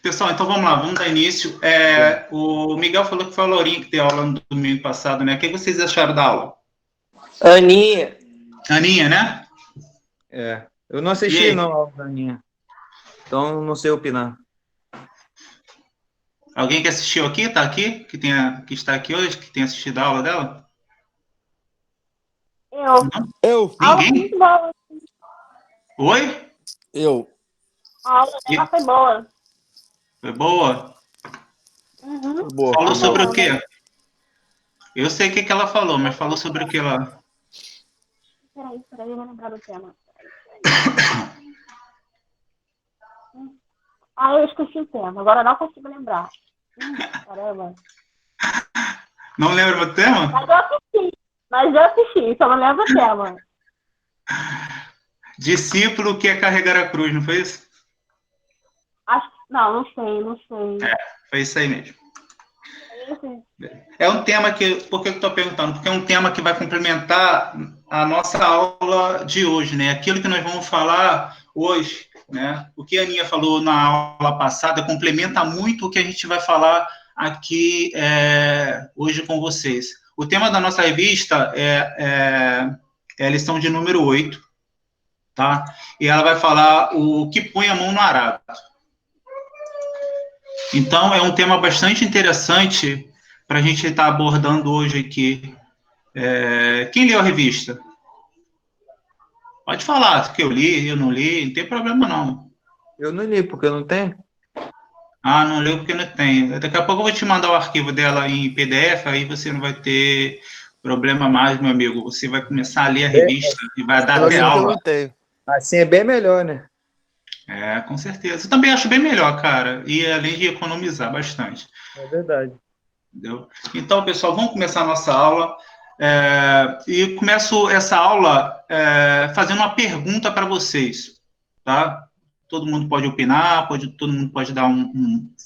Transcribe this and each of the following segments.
Pessoal, então vamos lá, vamos dar início. O Miguel falou que foi a Lourinha que deu aula no domingo passado, né? O que vocês acharam da aula? Aninha. Aninha, né? Eu não E assisti, aí? não, a Aninha. Então, não sei opinar. Alguém que assistiu aqui, tá aqui? Que está aqui hoje, que tem assistido a aula dela? Eu. Não? Eu. A aula foi Ninguém? muito boa. Oi? Eu. A aula dela foi boa. Foi boa? Uhum. Boa. Falou Foi sobre boa. o quê? Eu sei o que ela falou, mas falou sobre o que lá? Peraí, eu vou lembrar do tema. Eu esqueci o tema. Agora não consigo lembrar. Caramba. Não lembra do tema? Mas eu assisti, só não lembro o tema. Discípulo que é carregar a cruz, não foi isso? Não sei. Foi isso aí mesmo. Esse. É um tema que... Por que eu estou perguntando? Porque é um tema que vai complementar a nossa aula de hoje, né? Aquilo que nós vamos falar hoje, né? O que a Aninha falou na aula passada complementa muito o que a gente vai falar aqui hoje com vocês. O tema da nossa revista é a lição de número 8, tá? E ela vai falar o que põe a mão no arado. Então, é um tema bastante interessante para a gente estar abordando hoje aqui. Quem leu a revista? Pode falar, que eu li, eu não li, não tem problema não. Eu não li, porque eu não tenho. Ah, não leu porque não tem. Daqui a pouco eu vou te mandar o arquivo dela em PDF, aí você não vai ter problema mais, meu amigo. Você vai começar a ler a revista e vai dar até Eu aula. não tenho. Assim é bem melhor, né? Com certeza. Eu também acho bem melhor, cara. E além de economizar bastante. É verdade. Entendeu? Então, pessoal, vamos começar a nossa aula. E começo essa aula fazendo uma pergunta para vocês, tá? Todo mundo pode opinar, todo mundo pode dar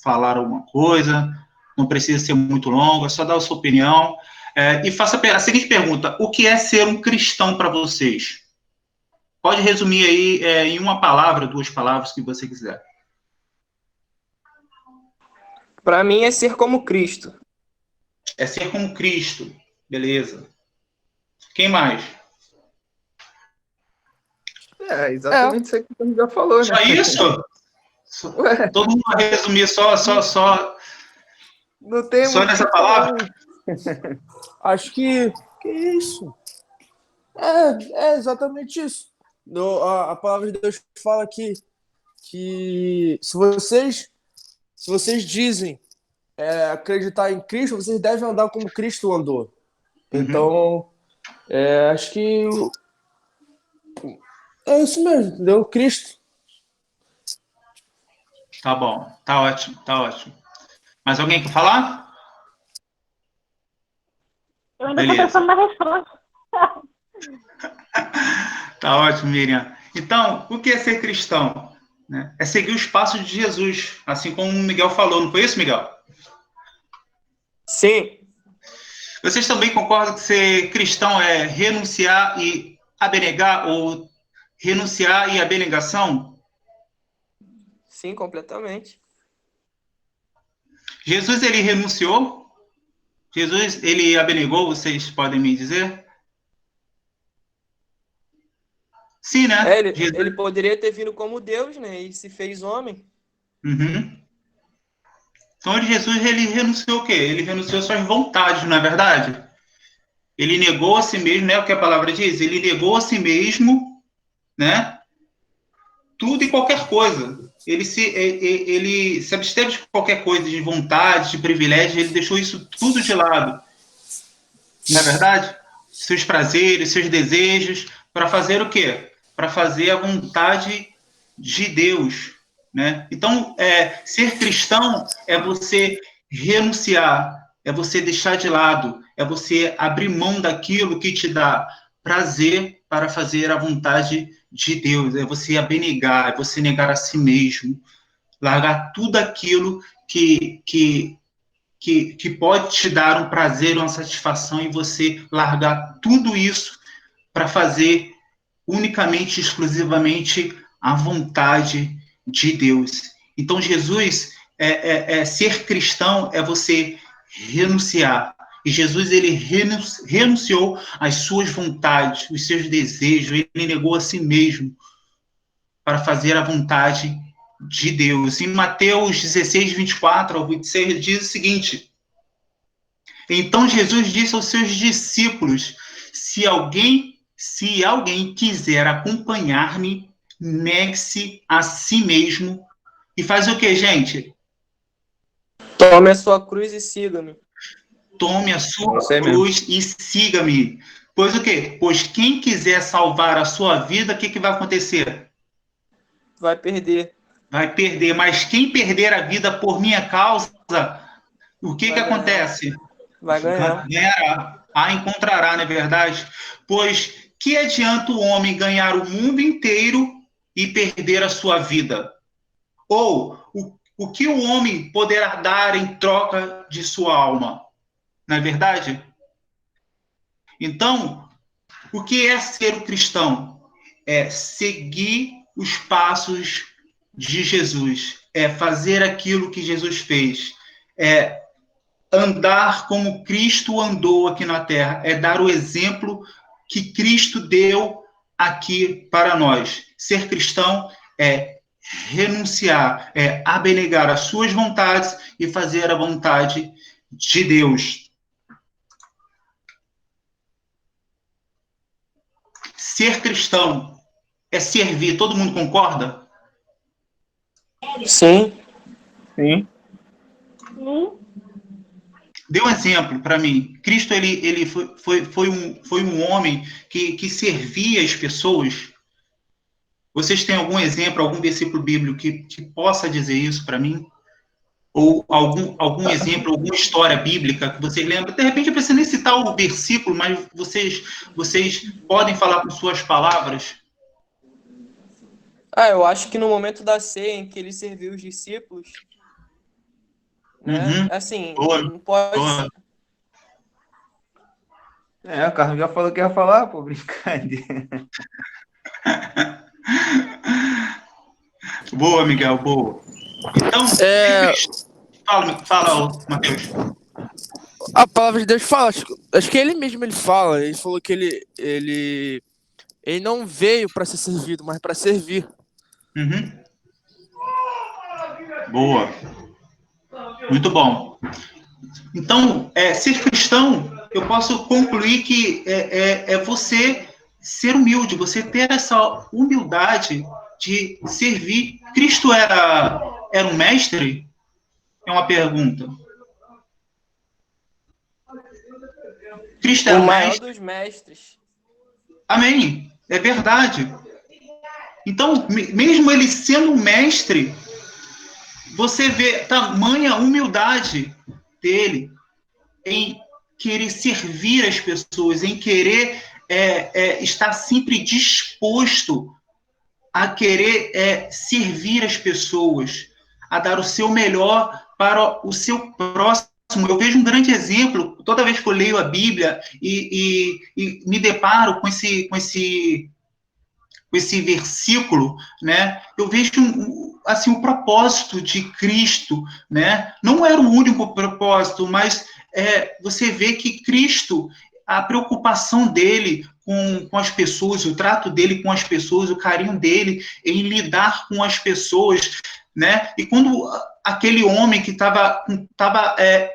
falar alguma coisa, não precisa ser muito longo, é só dar a sua opinião. E faça a seguinte pergunta: o que é ser um cristão para vocês? Pode resumir aí em uma palavra, 2 palavras, que você quiser. Para mim é ser como Cristo. É ser como Cristo. Beleza. Quem mais? Exatamente isso que você já falou, né? Só isso? Todo mundo vai resumir só Não tem só nessa palavra? Acho que isso. É exatamente isso. A palavra de Deus fala que se vocês dizem acreditar em Cristo, vocês devem andar como Cristo andou. Então, acho que é isso mesmo, entendeu? Cristo. Tá bom, tá ótimo, tá ótimo. Mais alguém quer falar? Eu ainda estou pensando na resposta. Tá ótimo, Miriam. Então, o que é ser cristão? É seguir os passos de Jesus, assim como o Miguel falou, não foi isso, Miguel? Sim. Vocês também concordam que ser cristão é renunciar e abnegar, ou renunciar e abnegação? Sim, completamente. Jesus, ele renunciou? Jesus, ele abnegou, vocês podem me dizer? Sim, né? Ele poderia ter vindo como Deus, né? E se fez homem. Uhum. Então, Jesus, ele renunciou o quê? Ele renunciou suas vontades, não é verdade? Ele negou a si mesmo, né? O que a palavra diz? Ele negou a si mesmo, né? Tudo e qualquer coisa. Ele se absteve de qualquer coisa, de vontade, de privilégio, ele deixou isso tudo de lado. Não é verdade? Seus prazeres, seus desejos, para fazer o quê? Para fazer a vontade de Deus, né? Então, ser cristão é você renunciar, é você deixar de lado, é você abrir mão daquilo que te dá prazer para fazer a vontade de Deus, é você abnegar, é você negar a si mesmo, largar tudo aquilo que pode te dar um prazer, uma satisfação, e você largar tudo isso para fazer unicamente, exclusivamente a vontade de Deus. Então, Jesus, ser cristão é você renunciar. E Jesus, ele renunciou às suas vontades, os seus desejos, ele negou a si mesmo para fazer a vontade de Deus. Em Mateus 16, 24 ao 26, diz o seguinte: então Jesus disse aos seus discípulos, se alguém quiser acompanhar-me, negue-se a si mesmo e faz o que, gente? Tome a sua cruz e siga-me. Tome a sua cruz e siga-me. Pois o quê? Pois quem quiser salvar a sua vida, o que vai acontecer? Vai perder. Vai perder. Mas quem perder a vida por minha causa, o que acontece? Vai ganhar. Ganhará. Encontrará, não é verdade? Pois que adianta o homem ganhar o mundo inteiro e perder a sua vida? Ou o que o homem poderá dar em troca de sua alma? Não é verdade? Então, o que é ser um cristão? É seguir os passos de Jesus. É fazer aquilo que Jesus fez. É andar como Cristo andou aqui na Terra. É dar o exemplo que Cristo deu aqui para nós. Ser cristão é renunciar, é abnegar as suas vontades e fazer a vontade de Deus. Ser cristão é servir. Todo mundo concorda? Sim. Sim. Dê um exemplo para mim. Cristo ele foi um homem que servia as pessoas. Vocês têm algum exemplo, algum versículo bíblico que possa dizer isso para mim? Ou algum exemplo, alguma história bíblica que vocês lembram? De repente, eu preciso nem citar o versículo, mas vocês podem falar com suas palavras? Eu acho que no momento da ceia em que ele serviu os discípulos, né? Assim, não pode... O Carlos já falou que ia falar, pô, brincadeira. Boa, Miguel, boa. Então, fala, Matheus. A palavra de Deus fala, acho que ele mesmo ele fala, ele falou que ele não veio para ser servido, mas para servir. Boa. Muito bom. Então, ser cristão, eu posso concluir que é você ser humilde, você ter essa humildade de servir. Cristo era um mestre? É uma pergunta. Cristo era o maior mestre. dos mestres. Amém. É verdade. Então, mesmo ele sendo um mestre, você vê tamanha humildade dele em querer servir as pessoas, em querer estar sempre disposto a querer servir as pessoas, a dar o seu melhor para o seu próximo. Eu vejo um grande exemplo, toda vez que eu leio a Bíblia e me deparo com esse versículo, né? Eu vejo assim, o propósito de Cristo, né? Não era o único propósito, mas você vê que Cristo, a preocupação dele com as pessoas, o trato dele com as pessoas, o carinho dele em lidar com as pessoas, né? E quando aquele homem que estava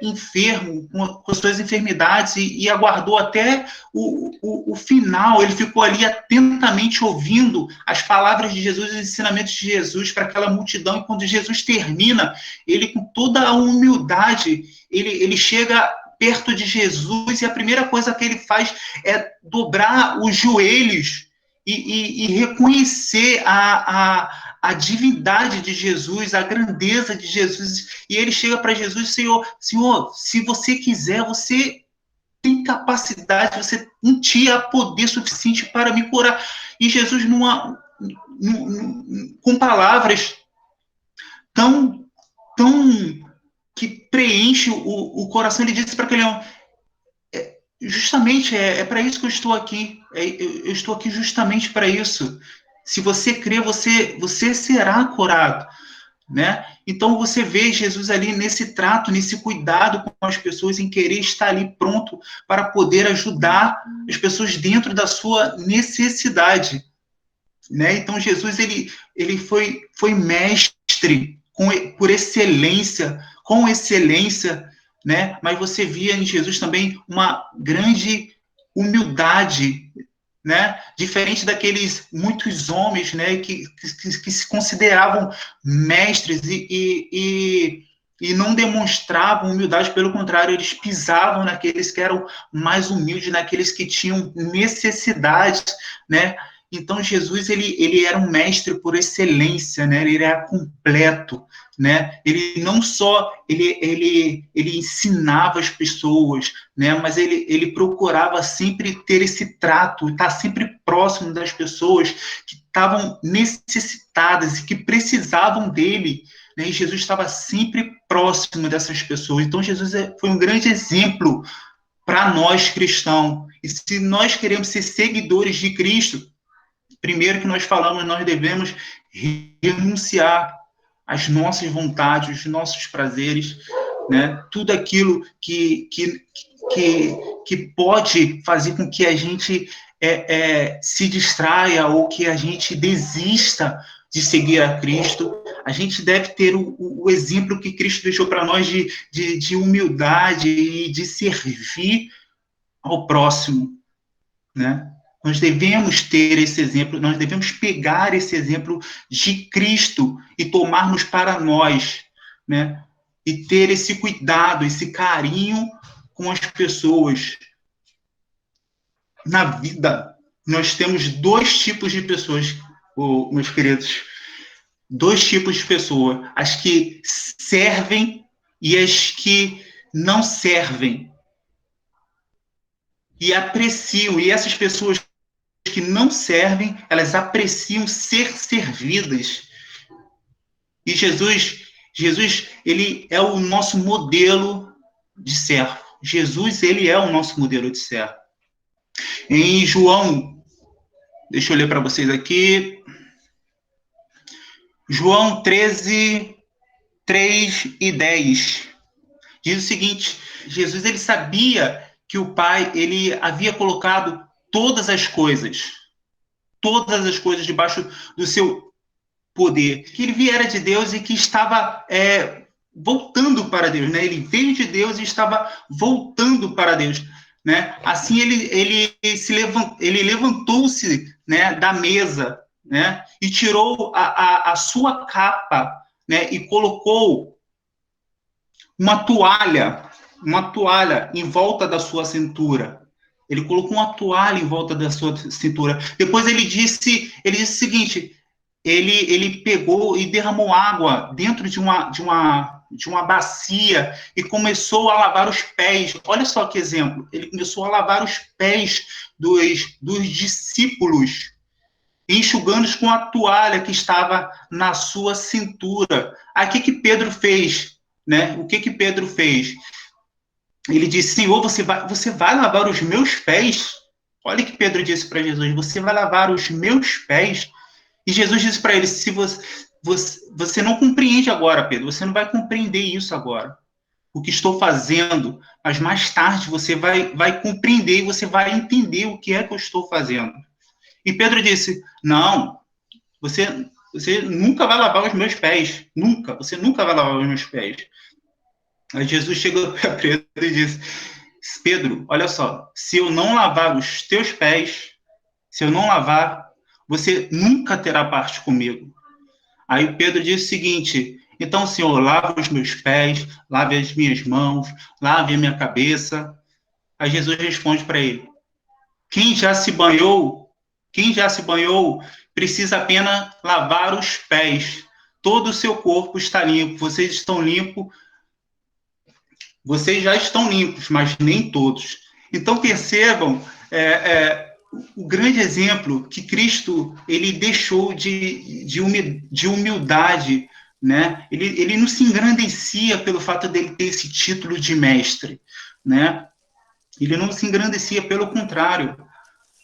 enfermo, com suas enfermidades, e aguardou até o final, ele ficou ali atentamente ouvindo as palavras de Jesus, os ensinamentos de Jesus para aquela multidão, e quando Jesus termina, ele com toda a humildade, ele chega perto de Jesus, e a primeira coisa que ele faz é dobrar os joelhos e reconhecer a divindade de Jesus, a grandeza de Jesus, e ele chega para Jesus: Senhor, se você quiser, você tem capacidade, você em ti há poder suficiente para me curar. E Jesus, com palavras tão que preenche o coração, ele disse para aquele homem: justamente é para isso que eu estou aqui. Eu estou aqui justamente para isso. Se você crer, você será curado, né? Então você vê Jesus ali nesse trato, nesse cuidado com as pessoas, em querer estar ali pronto para poder ajudar as pessoas dentro da sua necessidade, né? Então Jesus ele foi mestre por excelência, com excelência, né? Mas você via em Jesus também uma grande humildade, né? Diferente daqueles muitos homens, né, que se consideravam mestres e não demonstravam humildade, pelo contrário, eles pisavam naqueles que eram mais humildes, naqueles que tinham necessidade, né? Então Jesus ele era um mestre por excelência, né? Ele era completo, né? Ele não só ele ensinava as pessoas, né? Mas ele procurava sempre ter esse trato, estar sempre próximo das pessoas que estavam necessitadas e que precisavam dele, né? E Jesus estava sempre próximo dessas pessoas. Então Jesus foi um grande exemplo para nós cristãos. E se nós queremos ser seguidores de Cristo, primeiro que nós falamos, nós devemos renunciar às nossas vontades, os nossos prazeres, né? Tudo aquilo que pode fazer com que a gente se distraia ou que a gente desista de seguir a Cristo. A gente deve ter o exemplo que Cristo deixou para nós de humildade e de servir ao próximo, né? Nós devemos ter esse exemplo, nós devemos pegar esse exemplo de Cristo e tomarmos para nós, né? E ter esse cuidado, esse carinho com as pessoas. Na vida, nós temos dois tipos de pessoas, meus queridos. Dois tipos de pessoas. As que servem e as que não servem. E apreciam. E essas pessoas que não servem, elas apreciam ser servidas. E Jesus, ele é o nosso modelo de servo. Jesus, ele é o nosso modelo de servo. Em João, deixa eu ler para vocês aqui. João 13, 3 e 10. Diz o seguinte: Jesus, ele sabia que o Pai, ele havia colocado todas as coisas debaixo do seu poder, que ele viera de Deus e que estava voltando para Deus, né? Ele veio de Deus e estava voltando para Deus, né? Assim ele levantou-se, né, da mesa, né, e tirou a sua capa, né, e colocou uma toalha em volta da sua cintura. Ele colocou uma toalha em volta da sua cintura. Depois ele disse o seguinte: ele pegou e derramou água dentro de uma bacia e começou a lavar os pés. Olha só que exemplo. Ele começou a lavar os pés dos discípulos, enxugando-os com a toalha que estava na sua cintura. Aí o que Pedro fez? Né? O que Pedro fez? Ele disse: Senhor, você vai lavar os meus pés? Olha o que Pedro disse para Jesus: você vai lavar os meus pés? E Jesus disse para ele: se você não compreende agora, Pedro, você não vai compreender isso agora, o que estou fazendo, mas mais tarde você vai compreender e você vai entender o que é que eu estou fazendo. E Pedro disse: não, você nunca vai lavar os meus pés, você nunca vai lavar os meus pés. Aí Jesus chegou para Pedro e disse: Pedro, olha só, se eu não lavar os teus pés, você nunca terá parte comigo. Aí Pedro disse o seguinte: então, Senhor, lava os meus pés, lave as minhas mãos, lave a minha cabeça. Aí Jesus responde para ele: quem já se banhou, precisa apenas lavar os pés. Todo o seu corpo está limpo, vocês já estão limpos, mas nem todos. Então percebam o grande exemplo que Cristo ele deixou de humildade, né? Ele não se engrandecia pelo fato dele ter esse título de mestre, né? Ele não se engrandecia, pelo contrário,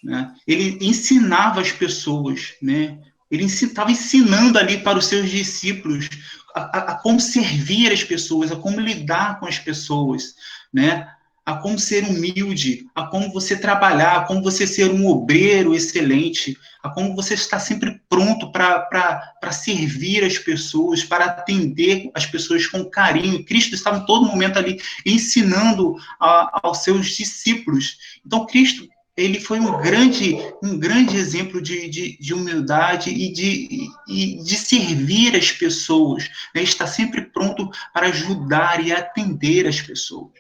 né? Ele ensinava as pessoas, né, Ele estava ensinando ali para os seus discípulos a como servir as pessoas, a como lidar com as pessoas, né? A como ser humilde, a como você trabalhar, a como você ser um obreiro excelente, a como você está sempre pronto para servir as pessoas, para atender as pessoas com carinho. Cristo estava em todo momento ali ensinando aos seus discípulos. Então, Cristo, ele foi um grande exemplo de humildade e de servir as pessoas, né? Está sempre pronto para ajudar e atender as pessoas.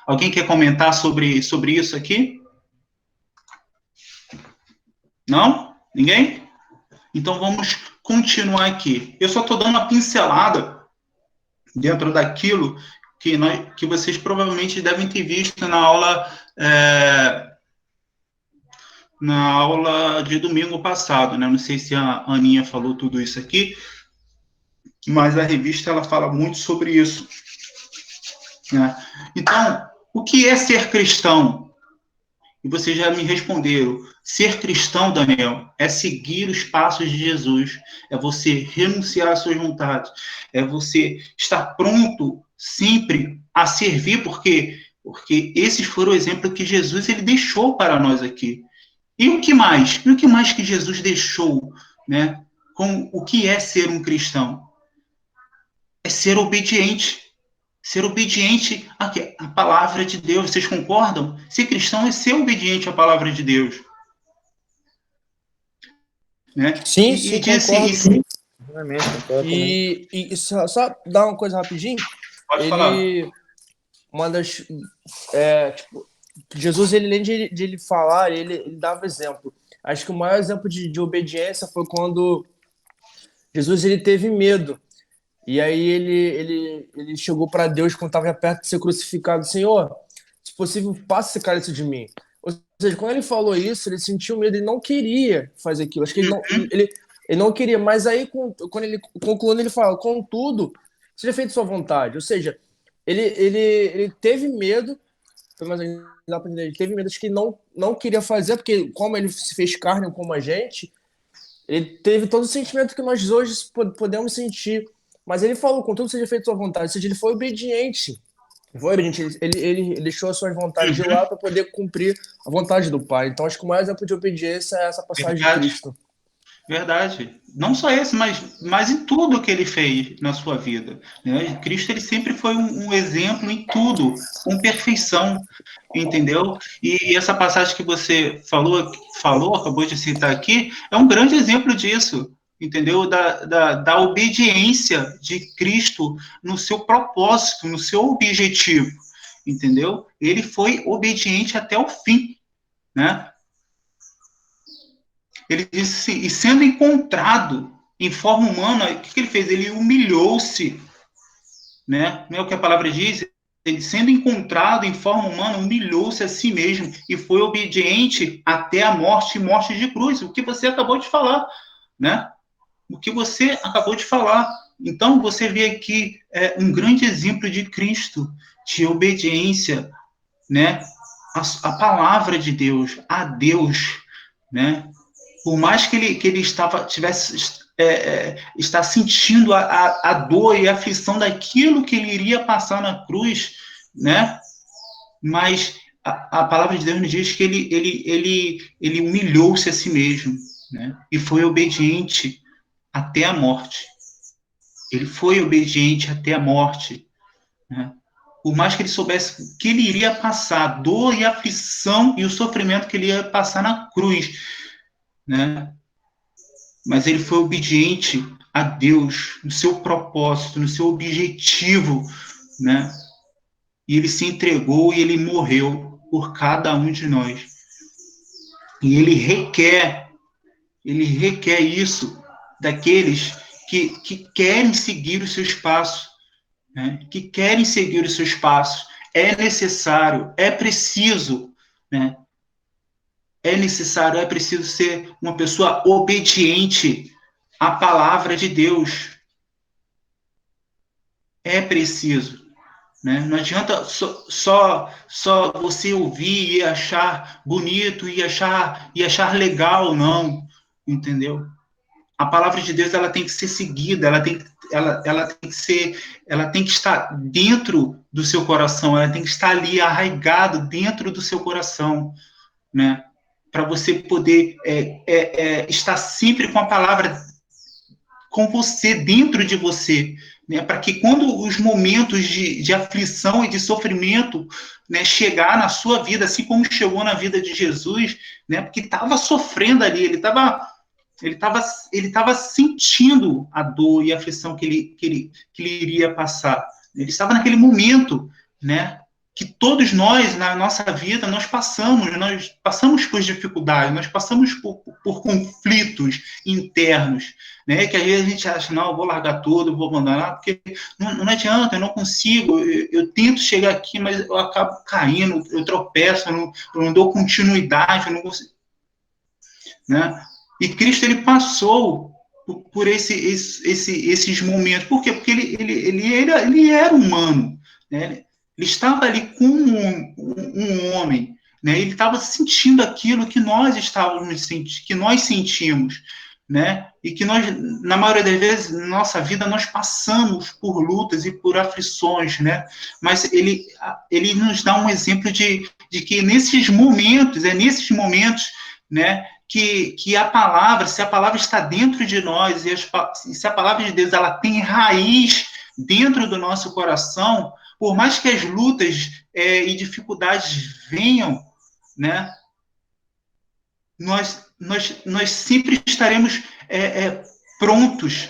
Alguém quer comentar sobre isso aqui? Não? Ninguém? Então vamos continuar aqui. Eu só estou dando uma pincelada dentro daquilo que vocês provavelmente devem ter visto na aula de domingo passado, né? Não sei se a Aninha falou tudo isso aqui, mas a revista ela fala muito sobre isso, né? Então, o que é ser cristão? E vocês já me responderam. Ser cristão, Daniel, é seguir os passos de Jesus, é você renunciar às suas vontades, é você estar pronto sempre a servir, porque esses foram o exemplo que Jesus ele deixou para nós aqui. E o que mais? E o que mais que Jesus deixou, né? Com o que é ser um cristão? É ser obediente. Ser obediente à palavra de Deus. Vocês concordam? Ser cristão é ser obediente à palavra de Deus. Né? Sim, sim, concordo. Realmente, concordo também. E só dar uma coisa rapidinho. Pode falar. Uma das... tipo, Jesus, ele, além de ele falar, ele dava exemplo. Acho que o maior exemplo de obediência foi quando Jesus ele teve medo. E aí ele chegou para Deus quando estava perto de ser crucificado. Senhor, se possível, passa esse cálice de mim. Ou seja, quando ele falou isso, ele sentiu medo, ele não queria fazer aquilo. Acho que ele não queria. Mas aí, quando ele concluindo, ele fala, contudo, seja feito sua vontade. Ou seja, ele teve medo, mas dá pra entender, ele teve medo, acho que não queria fazer, porque como ele se fez carne como a gente, ele teve todo o sentimento que nós hoje podemos sentir. Mas ele falou, contudo, seja feito sua vontade. Ou seja, ele foi obediente. Ele deixou as suas vontades de lado para poder cumprir a vontade do Pai. Então, acho que o maior exemplo de obediência é essa passagem de Cristo. Verdade. Não só esse, mas em tudo que ele fez na sua vida, né? Cristo ele sempre foi um exemplo em tudo, com perfeição, entendeu? E essa passagem que você falou, acabou de citar aqui, é um grande exemplo disso, entendeu? Da obediência de Cristo no seu propósito, no seu objetivo, entendeu? Ele foi obediente até o fim, né? Ele disse assim, e sendo encontrado em forma humana, o que ele fez? Ele humilhou-se, né? Não é o que a palavra diz? Ele sendo encontrado em forma humana, humilhou-se a si mesmo e foi obediente até a morte, morte de cruz, o que você acabou de falar, né? O que você acabou de falar. Então, você vê aqui um grande exemplo de Cristo, de obediência, né? A palavra de Deus, a Deus, né? Por mais que ele está sentindo a dor e a aflição daquilo que ele iria passar na cruz, né? Mas a palavra de Deus nos diz que ele humilhou-se a si mesmo, né? E foi obediente até a morte. Ele foi obediente até a morte, né? Por mais que ele soubesse que ele iria passar, a dor e a aflição e o sofrimento que ele ia passar na cruz, né? Mas ele foi obediente a Deus, no seu propósito, no seu objetivo, né? E ele se entregou e ele morreu por cada um de nós. E ele requer isso daqueles que querem seguir os seus passos, né? Que querem seguir os seus passos. É necessário, é preciso, né? É necessário, é preciso ser uma pessoa obediente à palavra de Deus. É preciso, né? Não adianta só você ouvir e achar bonito e achar legal, não, entendeu? a palavra de Deus ela tem que ser seguida, ela tem que estar dentro do seu coração, ela tem que estar ali arraigado dentro do seu coração, né? Para você poder estar sempre com a palavra com você, dentro de você, né? Para que quando os momentos de aflição e de sofrimento, né, chegar na sua vida, assim como chegou na vida de Jesus, né? Porque estava sofrendo ali, ele estava sentindo a dor e a aflição que ele iria passar. Ele estava naquele momento, né, que todos nós, na nossa vida, nós passamos por dificuldades, nós passamos por conflitos internos, né, que às vezes a gente acha, não, eu vou largar tudo, eu vou abandonar, porque não adianta, eu não consigo, eu tento chegar aqui, mas eu acabo caindo, eu tropeço, eu não dou continuidade, eu não consigo, né? E Cristo, ele passou por esses momentos. Por quê? Porque ele era humano, né? Ele estava ali como um homem, né? Ele estava sentindo aquilo que nós que nós sentimos, né? E que nós, na maioria das vezes, na nossa vida, nós passamos por lutas e por aflições, né? Mas ele nos dá um exemplo de que nesses momentos, né, que a palavra, se a palavra está dentro de nós, e se a palavra de Deus ela tem raiz dentro do nosso coração, por mais que as lutas e dificuldades venham, né, nós sempre estaremos prontos,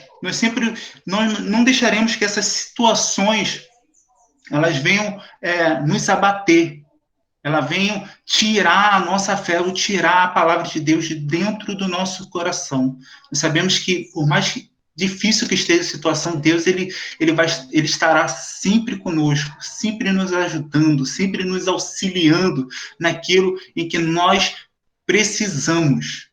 nós não deixaremos que essas situações elas venham nos abater, elas venham tirar a nossa fé, ou tirar a palavra de Deus de dentro do nosso coração. Nós sabemos que, por mais difícil que esteja a situação, Deus ele estará sempre conosco, sempre nos ajudando, sempre nos auxiliando naquilo em que nós precisamos.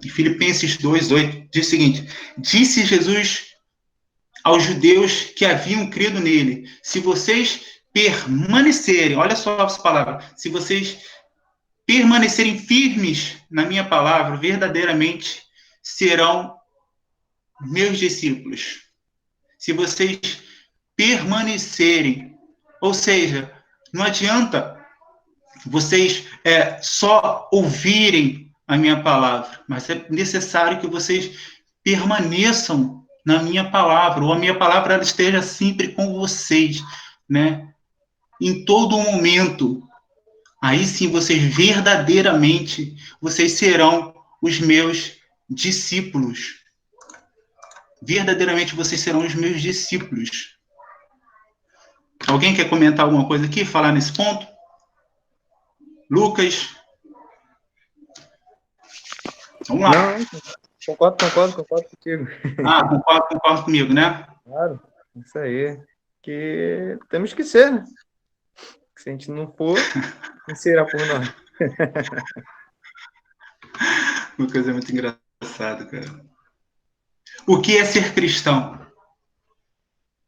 Em Filipenses 2:8 diz o seguinte: disse Jesus aos judeus que haviam crido nele: se vocês permanecerem, olha só essa palavra, se vocês permanecerem firmes na minha palavra, verdadeiramente serão meus discípulos. Se vocês permanecerem, ou seja, não adianta vocês só ouvirem a minha palavra, mas é necessário que vocês permaneçam na minha palavra, ou a minha palavra ela esteja sempre com vocês, né? Em todo momento. Aí sim, vocês serão os meus discípulos. Verdadeiramente, vocês serão os meus discípulos. Alguém quer comentar alguma coisa aqui, falar nesse ponto? Lucas? Vamos lá. Não, concordo contigo. Concordo comigo, né? Claro, isso aí. Que temos que ser, né? Se a gente não for, não será por nós. Lucas é muito engraçado, cara. O que é ser cristão?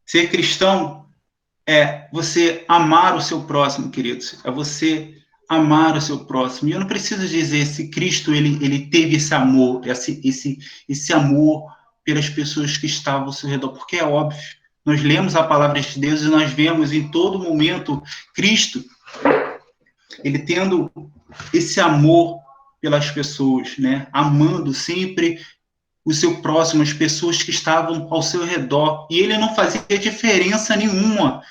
Ser cristão é você amar o seu próximo, queridos. É você amar o seu próximo. E eu não preciso dizer se Cristo ele teve esse amor, esse amor pelas pessoas que estavam ao seu redor, porque é óbvio. Nós lemos a palavra de Deus e nós vemos em todo momento Cristo, ele tendo esse amor pelas pessoas, né? Amando sempre o seu próximo, as pessoas que estavam ao seu redor. E ele não fazia diferença nenhuma.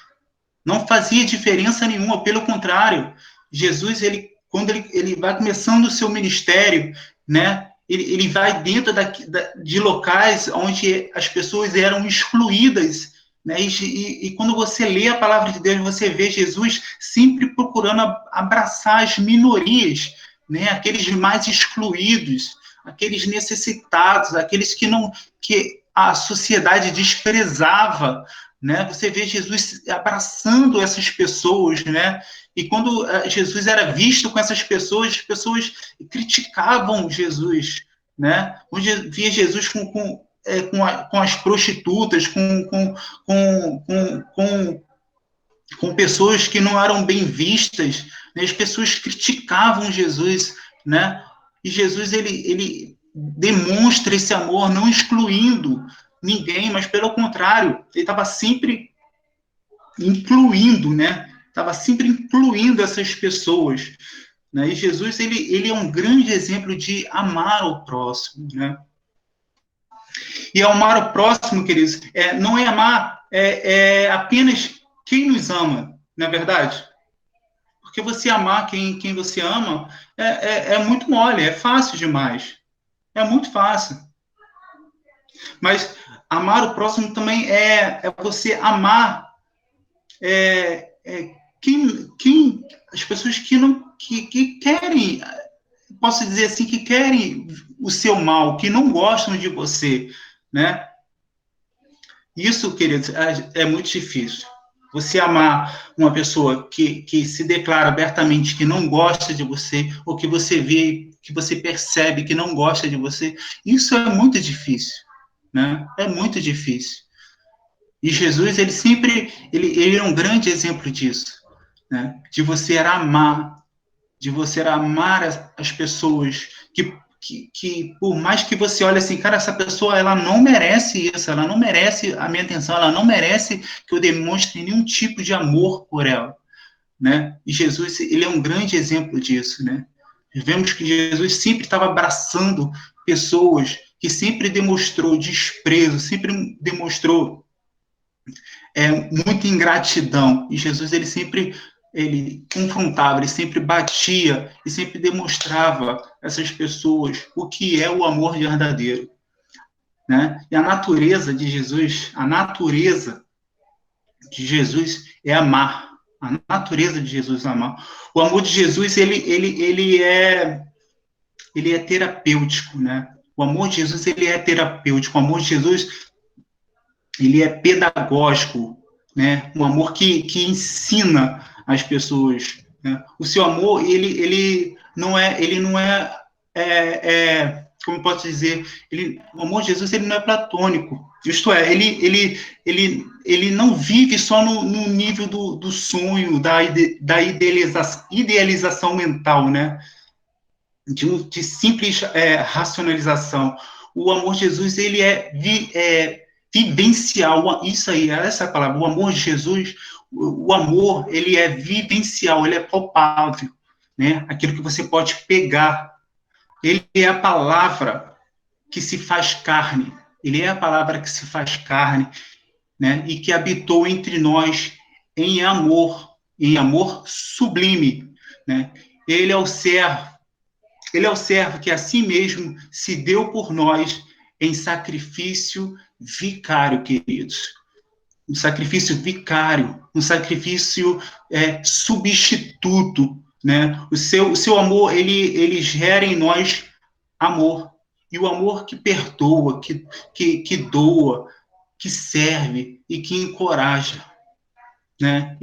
Não fazia diferença nenhuma, pelo contrário. Jesus, quando ele vai começando o seu ministério, né? Ele vai dentro de locais onde as pessoas eram excluídas, né? E quando você lê a palavra de Deus, você vê Jesus sempre procurando abraçar as minorias, né? Aqueles mais excluídos, aqueles necessitados, aqueles que a sociedade desprezava, né? Você vê Jesus abraçando essas pessoas, né? E quando Jesus era visto com essas pessoas, as pessoas criticavam Jesus, né? Onde via Jesus com as prostitutas, com pessoas que não eram bem vistas, né? As pessoas criticavam Jesus, né? E Jesus, ele demonstra esse amor não excluindo ninguém, mas pelo contrário, ele estava sempre incluindo, né? Estava sempre incluindo essas pessoas, né? E Jesus, ele é um grande exemplo de amar o próximo, né? E amar o próximo, queridos, não é amar apenas quem nos ama, não é verdade? Porque você amar quem você ama é muito mole, é fácil demais. É muito fácil. Mas amar o próximo também é você amar as pessoas que querem, posso dizer assim, que querem o seu mal, que não gostam de você, né? Isso, queridos, é muito difícil. Você amar uma pessoa que se declara abertamente que não gosta de você, ou que você vê, que você percebe que não gosta de você, isso é muito difícil, né? É muito difícil. E Jesus, ele é um grande exemplo disso, né? De você amar as pessoas que por mais que você olhe assim, cara, essa pessoa, ela não merece isso, ela não merece a minha atenção, ela não merece que eu demonstre nenhum tipo de amor por ela, né? E Jesus, ele é um grande exemplo disso, né? Vemos que Jesus sempre estava abraçando pessoas, que sempre demonstrou desprezo, sempre demonstrou muita ingratidão. E Jesus, ele confrontava, ele sempre batia e sempre demonstrava a essas pessoas o que é o amor verdadeiro, né? E a natureza de Jesus é amar. A natureza de Jesus é amar. O amor de Jesus, ele é terapêutico, né? O amor de Jesus, ele é terapêutico. O amor de Jesus, ele é pedagógico, né? Um amor que ensina as pessoas, né? O seu amor, ele não é, como eu posso dizer, o amor de Jesus, ele não é platônico, isto é, ele não vive só no nível do sonho, da idealização mental, né? De simples racionalização. O amor de Jesus, ele é vivencial, isso aí, essa palavra, o amor de Jesus, o amor, ele é vivencial, ele é palpável, né? Aquilo que você pode pegar. Ele é a palavra que se faz carne, ele é a palavra que se faz carne, né? E que habitou entre nós em amor sublime, né? Ele é o servo que a si mesmo se deu por nós em sacrifício vicário, queridos. Um sacrifício vicário, um sacrifício substituto, né? O seu amor, ele gera em nós amor. E o amor que perdoa, que doa, que serve e que encoraja, né?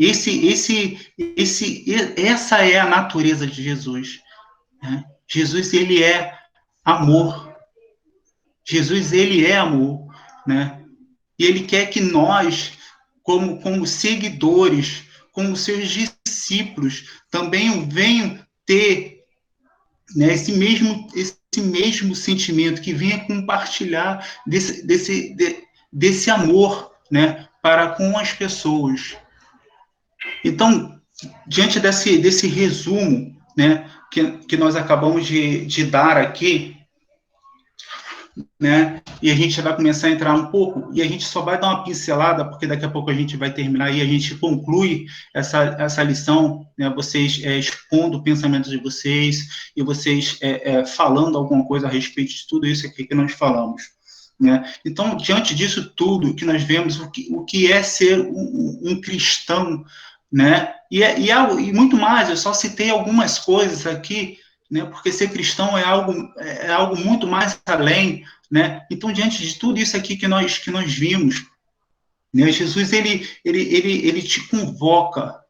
Essa é a natureza de Jesus, né? Jesus, ele é amor. Jesus, ele é amor, né? E ele quer que nós, como seguidores, como seus discípulos, também venham ter, né, esse mesmo sentimento, que venha compartilhar desse amor, né, para com as pessoas. Então, diante desse resumo, né, que nós acabamos de dar aqui, né? E a gente vai começar a entrar um pouco, e a gente só vai dar uma pincelada, porque daqui a pouco a gente vai terminar e a gente conclui essa lição, né? Vocês expondo o pensamento de vocês, e vocês falando alguma coisa a respeito de tudo isso aqui que nós falamos, né? Então, diante disso tudo que nós vemos, o que é ser um cristão, né? E muito mais, eu só citei algumas coisas aqui, né? Porque ser cristão é algo muito mais além, né? Então, diante de tudo isso aqui que nós vimos, né? Jesus, ele te convoca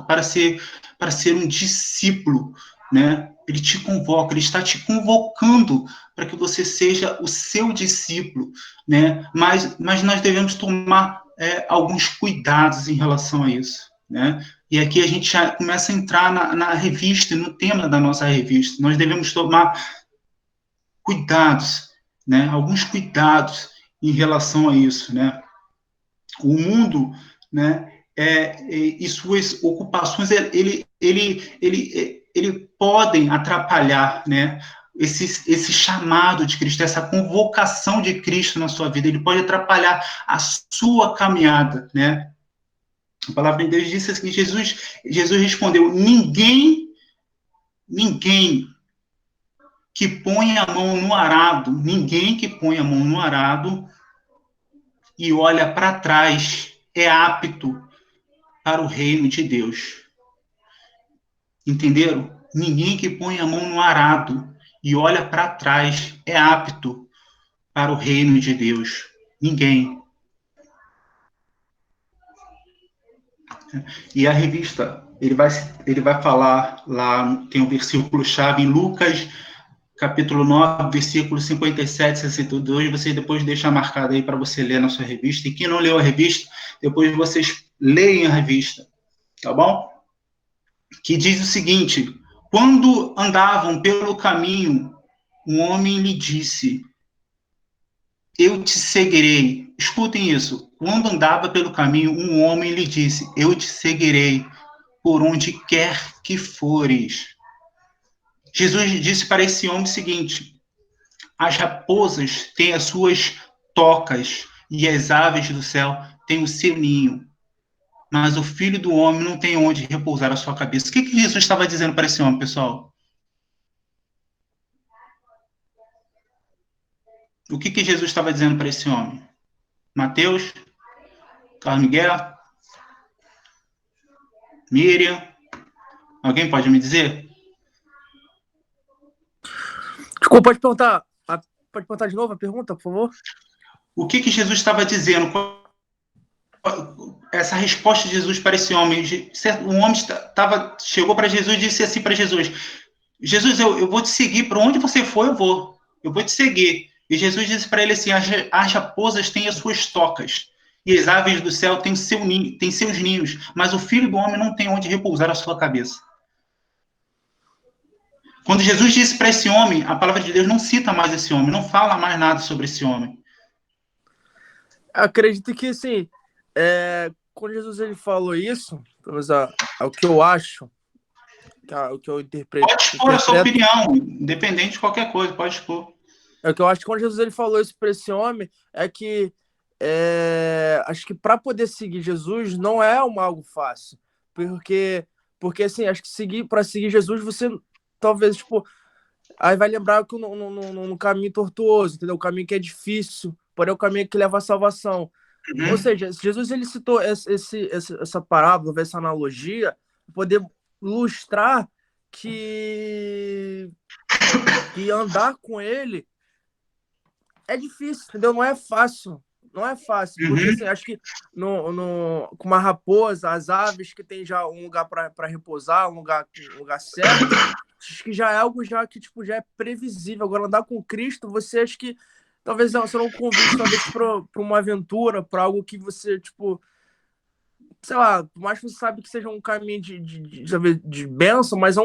para ser um discípulo, né? Ele te convoca, ele está te convocando para que você seja o seu discípulo, né? Mas nós devemos tomar alguns cuidados em relação a isso, né? E aqui a gente já começa a entrar na revista, no tema da nossa revista. Nós devemos tomar cuidados, né? Alguns cuidados em relação a isso, né? O mundo, né? E suas ocupações, ele podem atrapalhar, né? Esse chamado de Cristo, essa convocação de Cristo na sua vida, ele pode atrapalhar a sua caminhada, né? A palavra de Deus disse assim, Jesus respondeu, ninguém que põe a mão no arado, ninguém que põe a mão no arado e olha para trás é apto para o reino de Deus. Entenderam? Ninguém que põe a mão no arado e olha para trás é apto para o reino de Deus. Ninguém. E a revista, ele vai falar lá, tem um versículo-chave em Lucas, capítulo 9, versículo 57, 62, você depois deixa marcado aí para você ler na sua revista. E quem não leu a revista, depois vocês leem a revista, tá bom? Que diz o seguinte, quando andavam pelo caminho, um homem lhe disse, eu te seguirei. Escutem isso. Quando andava pelo caminho, um homem lhe disse, eu te seguirei por onde quer que fores. Jesus disse para esse homem o seguinte, as raposas têm as suas tocas e as aves do céu têm o seu ninho, mas o filho do homem não tem onde repousar a sua cabeça. O que Jesus estava dizendo para esse homem, pessoal? O que Jesus estava dizendo para esse homem? Mateus? Carlos Miguel? Miriam? Alguém pode me dizer? Desculpa, pode perguntar de novo a pergunta, por favor? O que Jesus estava dizendo? Essa resposta de Jesus para esse homem. Um homem chegou para Jesus e disse assim para Jesus, Jesus, eu vou te seguir, para onde você for eu vou te seguir. E Jesus disse para ele assim, as raposas têm as suas tocas, e as aves do céu têm seus ninhos, mas o filho do homem não tem onde repousar a sua cabeça. Quando Jesus disse para esse homem, a palavra de Deus não cita mais esse homem, não fala mais nada sobre esse homem. Acredito que, assim, quando Jesus ele falou isso, talvez o que eu acho, o que eu interpreto... Pode expor a sua opinião, independente de qualquer coisa, pode expor. O que eu acho que quando Jesus ele falou isso para esse homem, é que acho que para poder seguir Jesus não é algo fácil, porque assim, acho que para seguir Jesus você talvez, tipo, aí vai lembrar que no caminho tortuoso, entendeu? O caminho que é difícil, porém é o caminho que leva à salvação. Uhum. Ou seja, Jesus ele citou essa parábola, essa analogia, para poder ilustrar que andar com ele é difícil, entendeu? Não é fácil. Não é fácil. Porque assim, acho que com uma raposa, as aves que tem já um lugar para repousar, um lugar certo, acho que já é algo já que tipo, já é previsível. Agora, andar com Cristo, você acha que talvez você não convide talvez para uma aventura, para algo que você, tipo, sei lá, por mais que você sabe que seja um caminho de bênção, mas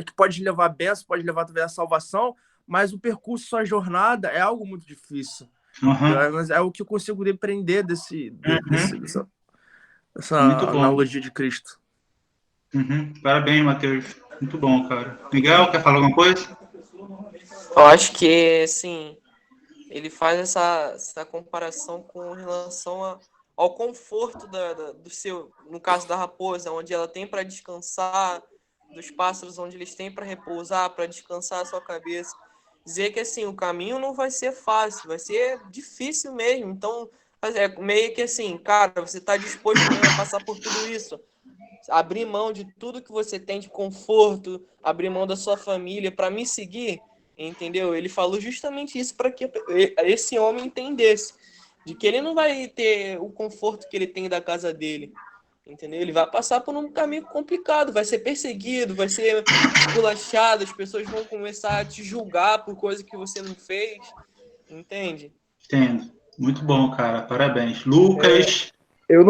que pode levar a bênção, pode levar talvez a salvação, mas o percurso, sua jornada é algo muito difícil. Mas é o que eu consigo depreender dessa analogia de Cristo. Parabéns, Matheus. Muito bom, cara. Miguel, quer falar alguma coisa? Eu acho que, assim, ele faz essa comparação com relação ao conforto do seu, no caso da raposa, onde ela tem para descansar, dos pássaros, onde eles têm para repousar, para descansar a sua cabeça. Dizer que, assim, o caminho não vai ser fácil, vai ser difícil mesmo. Então, é meio que assim, cara, você está disposto a passar por tudo isso. Abrir mão de tudo que você tem de conforto, abrir mão da sua família para me seguir, entendeu? Ele falou justamente isso para que esse homem entendesse, de que ele não vai ter o conforto que ele tem da casa dele, entendeu? Ele vai passar por um caminho complicado, vai ser perseguido, vai ser esculachado, as pessoas vão começar a te julgar por coisa que você não fez, entende? Entendo. Muito bom, cara. Parabéns. Lucas... Eu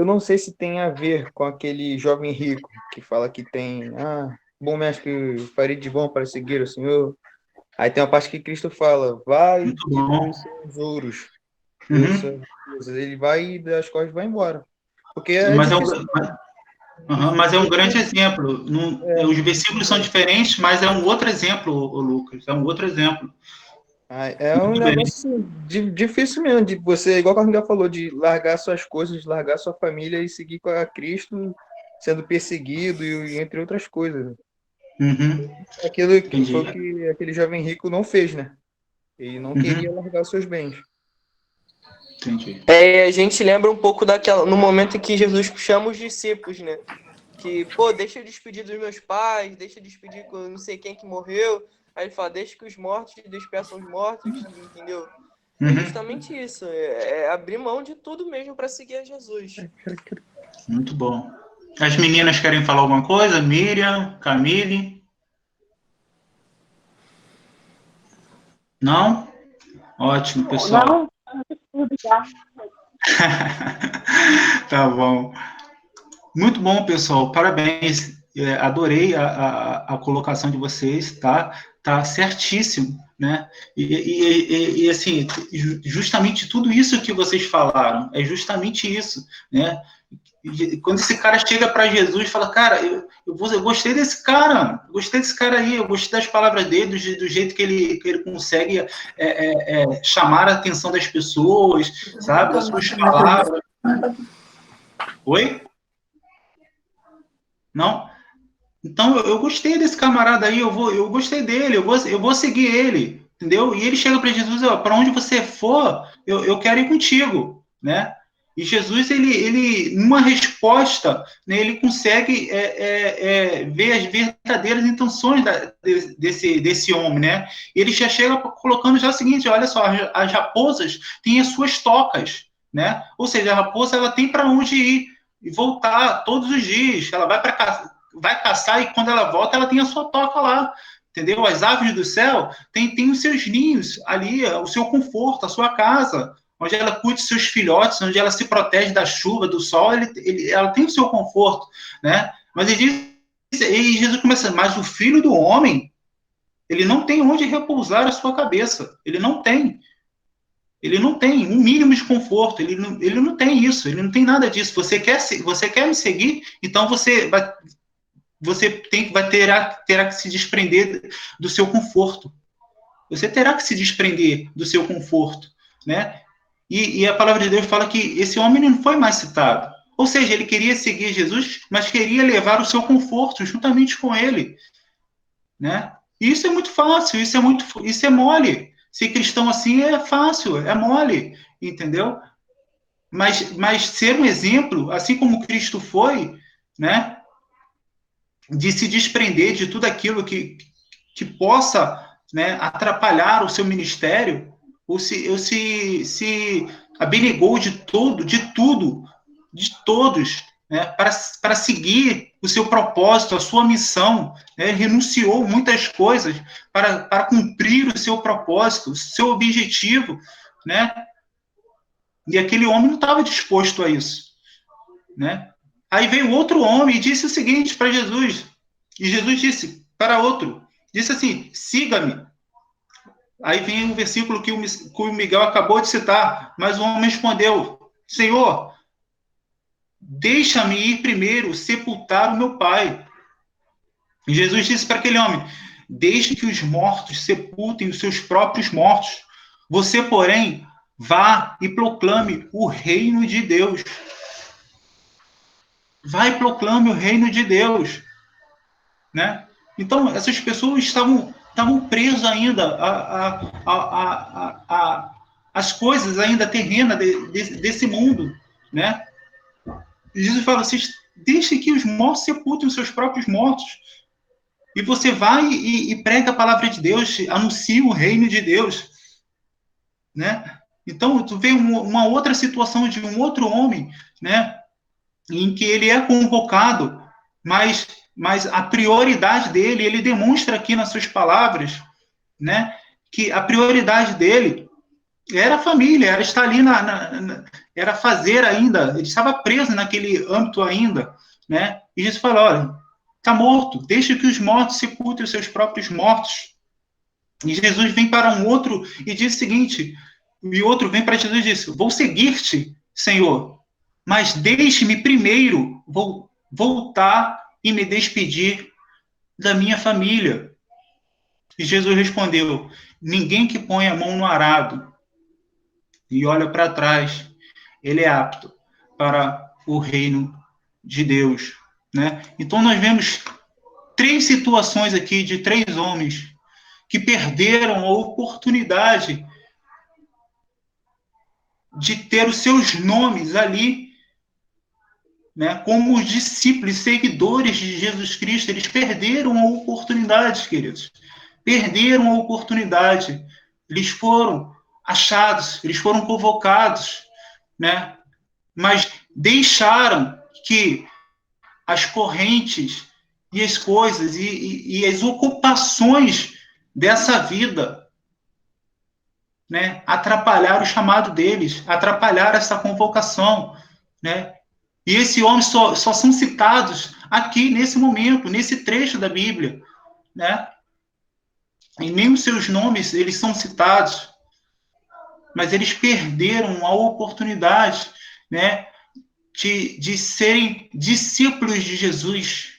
não sei se tem a ver com aquele jovem rico que fala que tem... bom mestre, farei de bom para seguir o Senhor. Aí tem uma parte que Cristo fala, vai Muito e bom. doe os seus ouros. Uhum. Ele vai e das costas vai embora. Porque é Mas é um, difícil. mas é um grande exemplo. Os versículos são diferentes, mas é um outro exemplo, ô Lucas. É um outro exemplo. É um Muito bem. negócio difícil mesmo, de você, igual a Carlinhos falou, de largar suas coisas, largar sua família e seguir com a Cristo, sendo perseguido e entre outras coisas. Uhum. Aquilo que Entendi. foi o que aquele jovem rico não fez, né? Ele não queria largar os seus bens. Entendi. A gente lembra um pouco no momento em que Jesus chama os discípulos, né? Que, pô, deixa eu despedir dos meus pais, deixa eu despedir com não sei quem que morreu. Aí ele fala, deixa que os mortos despeçam os mortos, entendeu? É Uhum. justamente isso, é abrir mão de tudo mesmo para seguir a Jesus. Muito bom. As meninas querem falar alguma coisa? Miriam, Camille? Não? Ótimo, pessoal. Não, tudo já. Tá bom. Muito bom, pessoal. Parabéns. Adorei a colocação de vocês, tá? Tá certíssimo, né? E assim, justamente tudo isso que vocês falaram, é justamente isso, né? Quando esse cara chega para Jesus e fala, cara, eu gostei desse cara, aí, eu gostei das palavras dele, do jeito que ele consegue chamar a atenção das pessoas, sabe, das suas palavras. Oi? Não? Então, eu gostei desse camarada aí, eu gostei dele, eu vou seguir ele, entendeu? E ele chega para Jesus, para onde você for, eu quero ir contigo, né? E Jesus, ele numa resposta, né, ele consegue ver as verdadeiras intenções desse homem, né? E ele já chega colocando já o seguinte, olha só, as raposas têm as suas tocas, né? Ou seja, a raposa, ela tem para onde ir e voltar todos os dias, ela vai caçar e quando ela volta, ela tem a sua toca lá, entendeu? As aves do céu têm os seus ninhos ali, o seu conforto, a sua casa, onde ela cuida dos seus filhotes, onde ela se protege da chuva, do sol, ela tem o seu conforto, né? Mas ele diz, e Jesus começa, mas o filho do homem, ele não tem onde repousar a sua cabeça, ele não tem um mínimo de conforto, ele não tem isso, ele não tem nada disso. Você quer me seguir, então você terá que se desprender do seu conforto. Você terá que se desprender do seu conforto, né? E a palavra de Deus fala que esse homem não foi mais citado. Ou seja, ele queria seguir Jesus, mas queria levar o seu conforto juntamente com ele, né? E isso é muito fácil, isso é mole. Ser cristão assim é fácil, é mole, entendeu? Mas ser um exemplo, assim como Cristo foi, né? De se desprender de tudo aquilo que possa, né, atrapalhar o seu ministério, ou se abnegou de tudo, de todos, né, para seguir o seu propósito, a sua missão, né, renunciou muitas coisas para cumprir o seu propósito, o seu objetivo, né? E aquele homem não estava disposto a isso, né? Aí veio outro homem e disse o seguinte para Jesus, e Jesus disse para outro, disse assim, siga-me. Aí vem o versículo que o Miguel acabou de citar, mas o homem respondeu, Senhor, deixa-me ir primeiro sepultar o meu pai. E Jesus disse para aquele homem, deixe que os mortos sepultem os seus próprios mortos. Você, porém, vá e proclame o reino de Deus. Vai e proclame o reino de Deus, né? Então, essas pessoas estavam presas ainda às coisas ainda terrenas desse mundo, né? E Jesus fala assim, deixe que os mortos sepultem os seus próprios mortos. E você vai e prega a palavra de Deus, anuncia o reino de Deus, né? Então, tu vê uma outra situação de um outro homem, né? Em que ele é convocado, mas a prioridade dele, ele demonstra aqui nas suas palavras, né, que a prioridade dele era a família, era estar ali, era fazer ainda, ele estava preso naquele âmbito ainda, né, e Jesus falou, olha, está morto, deixa que os mortos sepultem os seus próprios mortos, E Jesus vem para um outro e diz o seguinte, e outro vem para Jesus e diz, vou seguir-te, Senhor, mas deixe-me primeiro voltar e me despedir da minha família. E Jesus respondeu, ninguém que põe a mão no arado e olha para trás, ele é apto para o reino de Deus, né? Então nós vemos 3 situações aqui de 3 homens que perderam a oportunidade de ter os seus nomes ali, né, como os discípulos, seguidores de Jesus Cristo. Eles perderam a oportunidade, queridos. Perderam a oportunidade. Eles foram achados, eles foram convocados, né? Mas deixaram que as correntes e as coisas e as ocupações dessa vida, né, atrapalharam o chamado deles, atrapalharam essa convocação, né? E esses homens só são citados aqui, nesse momento, nesse trecho da Bíblia, né? E nem os seus nomes, eles são citados, mas eles perderam a oportunidade, né, de serem discípulos de Jesus,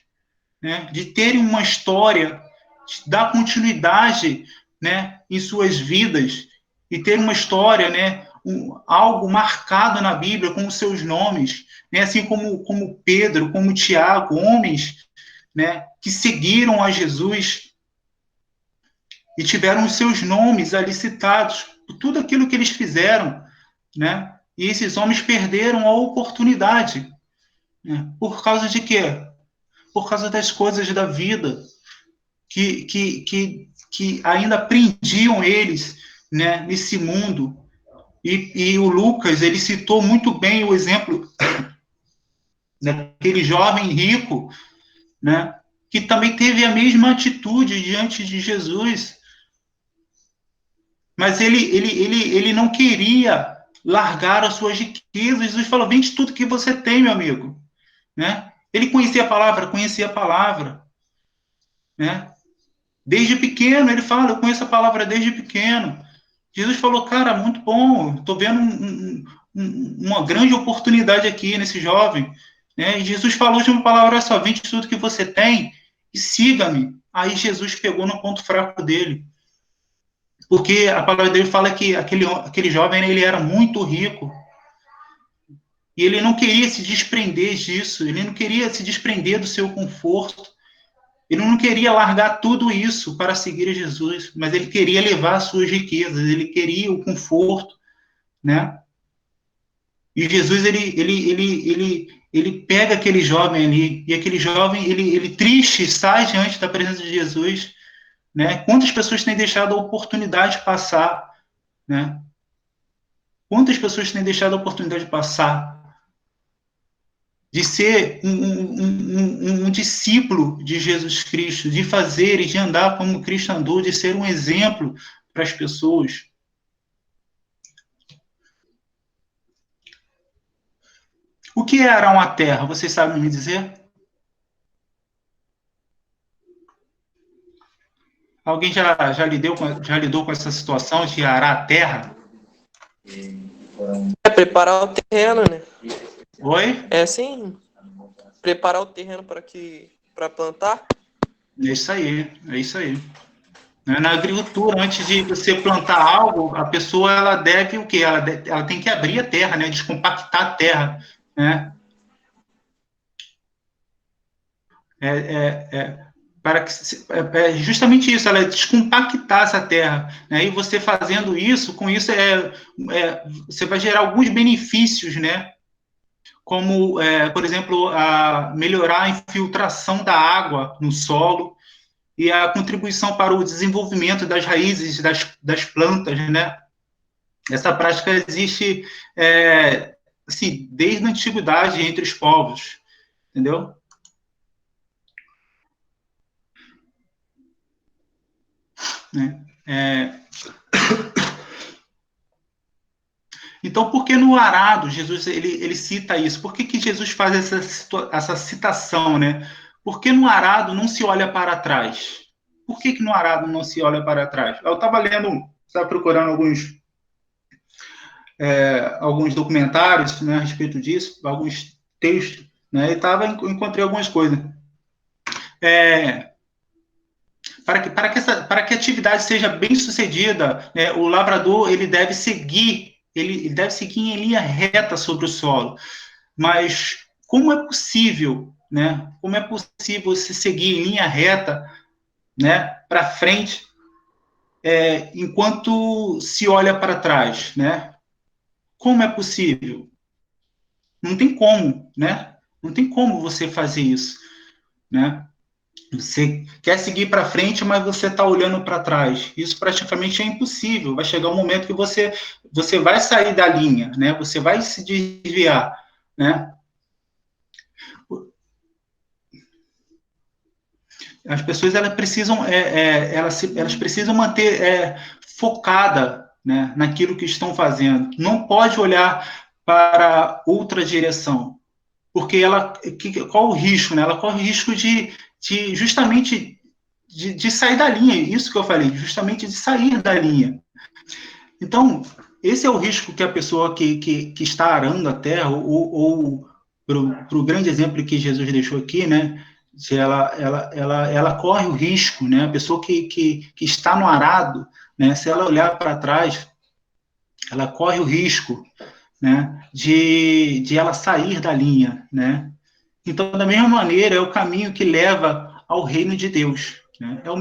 né, de terem uma história, de dar continuidade, né, em suas vidas, e ter uma história, né, algo marcado na Bíblia com os seus nomes, né, assim como Pedro, como Tiago, homens, né, que seguiram a Jesus e tiveram os seus nomes ali citados, por tudo aquilo que eles fizeram, né? E esses homens perderam a oportunidade, né? Por causa de quê? Por causa das coisas da vida que ainda prendiam eles, né, nesse mundo. E o Lucas, ele citou muito bem o exemplo daquele jovem rico, né, que também teve a mesma atitude diante de Jesus, mas ele não queria largar as suas riquezas. Jesus falou, vende tudo que você tem, meu amigo, né? Ele conhecia a palavra, né? Desde pequeno, ele fala, eu conheço a palavra desde pequeno. Jesus falou, cara, muito bom, estou vendo uma grande oportunidade aqui nesse jovem, né? E Jesus falou de uma palavra só, vende tudo que você tem e siga-me. Aí Jesus pegou no ponto fraco dele, porque a palavra dele fala que aquele jovem, ele era muito rico, e ele não queria se desprender disso, ele não queria se desprender do seu conforto, ele não queria largar tudo isso para seguir a Jesus, mas ele queria levar as suas riquezas, ele queria o conforto, né? E Jesus, ele pega aquele jovem ali, e aquele jovem, ele triste, sai diante da presença de Jesus, né? Quantas pessoas têm deixado a oportunidade passar, né? Quantas pessoas têm deixado a oportunidade passar de ser um discípulo de Jesus Cristo, de fazer e de andar como Cristo andou, de ser um exemplo para as pessoas. O que é arar uma terra? Vocês sabem me dizer? Alguém já lidou com essa situação de arar a terra? É preparar o terreno, né? Oi? É assim, preparar o terreno para plantar. É isso aí, é isso aí. Na agricultura, antes de você plantar algo, a pessoa, ela deve o quê? Ela tem que abrir a terra, né? Descompactar a terra, né? Para que justamente isso, ela descompactar essa terra, né? E você fazendo isso, com isso você vai gerar alguns benefícios, né? Como, por exemplo, melhorar a infiltração da água no solo e a contribuição para o desenvolvimento das raízes das plantas, né? Essa prática existe assim, desde a antiguidade entre os povos, entendeu? Então, por que no arado Jesus ele cita isso? Por que Jesus faz essa citação, né? Por que no arado não se olha para trás? Por que no arado não se olha para trás? Eu estava procurando alguns documentários, né, a respeito disso, alguns textos, né, e encontrei algumas coisas. Para que a atividade seja bem sucedida, né, o lavrador ele deve seguir em linha reta sobre o solo. Mas como é possível, né? Como é possível se seguir em linha reta, né, para frente, enquanto se olha para trás, né? Como é possível? Não tem como, né? Não tem como você fazer isso, né? Você quer seguir para frente, mas você está olhando para trás. Isso praticamente é impossível. Vai chegar um momento que você vai sair da linha, né? Você vai se desviar, né? As pessoas elas precisam manter focada, né, naquilo que estão fazendo. Não pode olhar para outra direção, porque qual o risco, né? Ela corre o risco justamente de sair da linha. Isso que eu falei, justamente de sair da linha. Então, esse é o risco que a pessoa que está arando a terra, ou para o grande exemplo que Jesus deixou aqui, né? Se ela corre o risco, né? A pessoa que está no arado, né? Se ela olhar para trás, ela corre o risco, né? De ela sair da linha, né? Então, da mesma maneira, é o caminho que leva ao reino de Deus, né? É o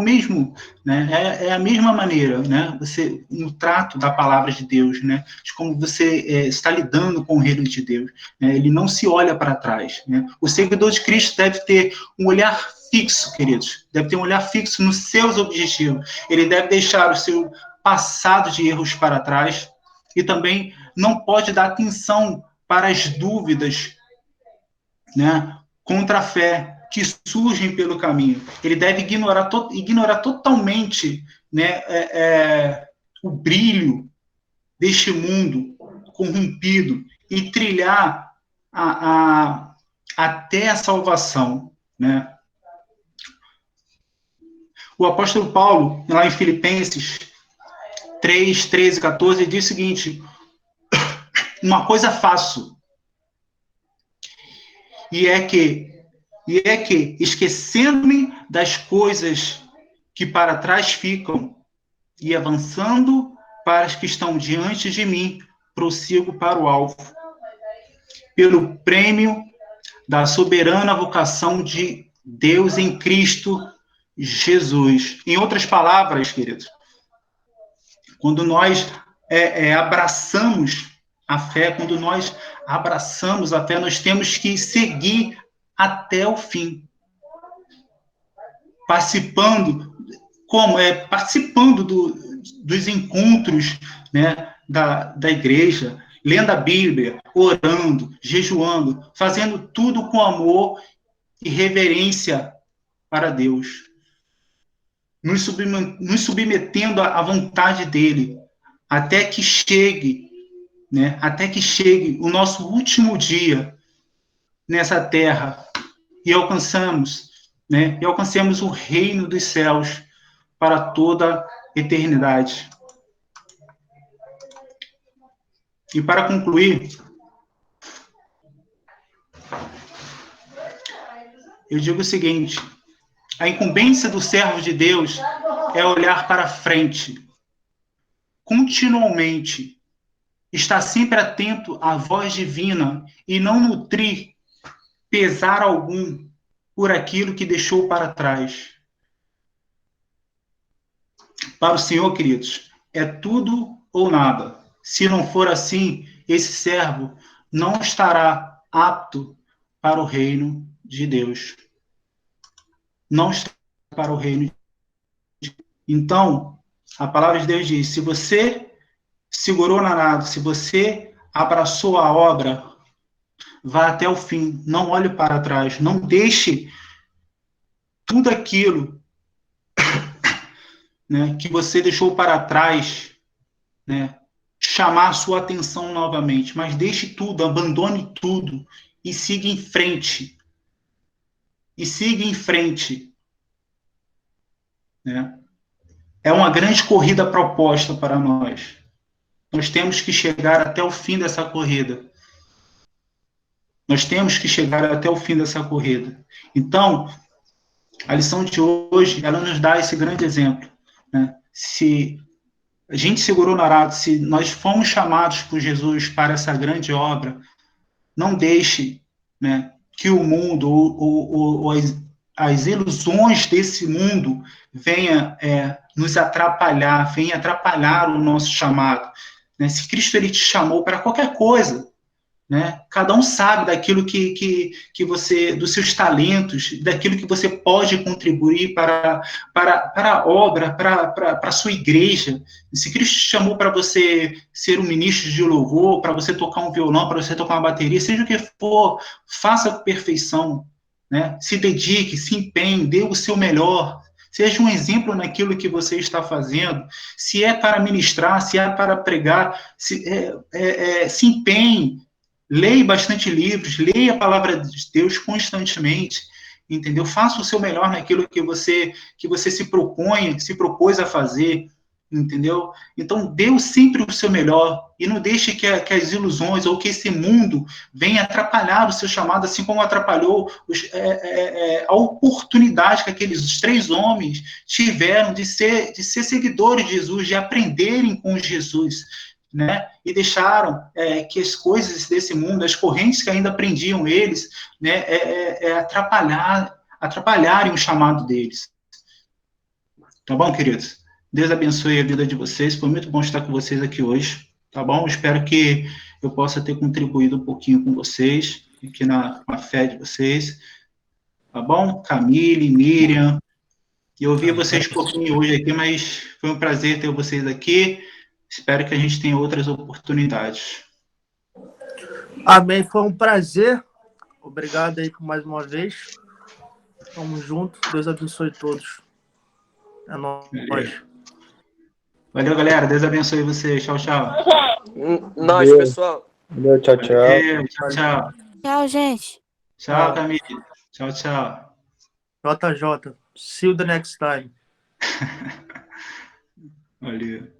mesmo, né? É a mesma maneira, né? Você, no trato da palavra de Deus, né? De como você está lidando com o reino de Deus, né? Ele não se olha para trás, né? O seguidor de Cristo deve ter um olhar fixo, queridos. Deve ter um olhar fixo nos seus objetivos. Ele deve deixar o seu passado de erros para trás e também não pode dar atenção para as dúvidas, né, contra a fé que surgem pelo caminho. Ele deve ignorar totalmente, né, o brilho deste mundo corrompido e trilhar até a salvação, né? O apóstolo Paulo, lá em Filipenses 3, 13, 14, diz o seguinte: uma coisa faço, e é que, esquecendo-me das coisas que para trás ficam, e avançando para as que estão diante de mim, prossigo para o alvo, pelo prêmio da soberana vocação de Deus em Cristo Jesus. Em outras palavras, queridos, quando nós abraçamos a fé, nós temos que seguir até o fim. Participando dos encontros, né, da igreja, lendo a Bíblia, orando, jejuando, fazendo tudo com amor e reverência para Deus. Nos submetendo à vontade dele, até que chegue, né, o nosso último dia nessa terra e alcancemos o reino dos céus para toda a eternidade. E para concluir, eu digo o seguinte: a incumbência do servo de Deus é olhar para frente, continuamente, estar sempre atento à voz divina e não nutrir pesar algum por aquilo que deixou para trás. Para o Senhor, queridos, é tudo ou nada. Se não for assim, esse servo não estará apto para o reino de Deus. Não estará para o reino de Deus. Então, a palavra de Deus diz: se você segurou na nada, se você abraçou a obra, vá até o fim, não olhe para trás, não deixe tudo aquilo, né, que você deixou para trás, né, chamar a sua atenção novamente, mas deixe tudo, abandone tudo e siga em frente. E siga em frente. né? É uma grande corrida proposta para nós. Nós temos que chegar até o fim dessa corrida. Nós temos que chegar até o fim dessa corrida. Então, a lição de hoje, ela nos dá esse grande exemplo, né? Se a gente segurou no arado, se nós fomos chamados por Jesus para essa grande obra, não deixe, né, que o mundo ou as ilusões desse mundo venha nos atrapalhar, venha atrapalhar o nosso chamado, né? Se Cristo ele te chamou para qualquer coisa, né? Cada um sabe daquilo que você, dos seus talentos, daquilo que você pode contribuir para a obra, para a sua igreja. Se Cristo te chamou para você ser um ministro de louvor, para você tocar um violão, para você tocar uma bateria, seja o que for, faça com perfeição, né? Se dedique, se empenhe, dê o seu melhor. Seja um exemplo naquilo que você está fazendo. Se é para ministrar, se é para pregar, se empenhe. Leia bastante livros, leia a palavra de Deus constantemente, entendeu? Faça o seu melhor naquilo que você se propôs a fazer, entendeu? Então, dê sempre o seu melhor e não deixe que as ilusões ou que esse mundo venha atrapalhar o seu chamado, assim como atrapalhou a oportunidade que aqueles 3 homens tiveram de ser seguidores de Jesus, de aprenderem com Jesus, né? E deixaram que as coisas desse mundo, as correntes que ainda prendiam eles, né, atrapalharem o chamado deles. Tá bom, queridos? Deus abençoe a vida de vocês. Foi muito bom estar com vocês aqui hoje. Tá bom? Espero que eu possa ter contribuído um pouquinho com vocês, aqui na fé de vocês. Tá bom? Camille, Miriam. Eu ouvi vocês um pouquinho hoje aqui, mas foi um prazer ter vocês aqui. Espero que a gente tenha outras oportunidades. Amém, foi um prazer. Obrigado aí por mais uma vez. Tamo junto. Deus abençoe todos. É nóis. Valeu, galera. Deus abençoe vocês. Tchau, tchau. Nós, pessoal. Valeu, tchau, tchau. Valeu, tchau, tchau. Tchau, gente. Tchau, Camille. Tchau, tchau. JJ. See you the next time. Valeu.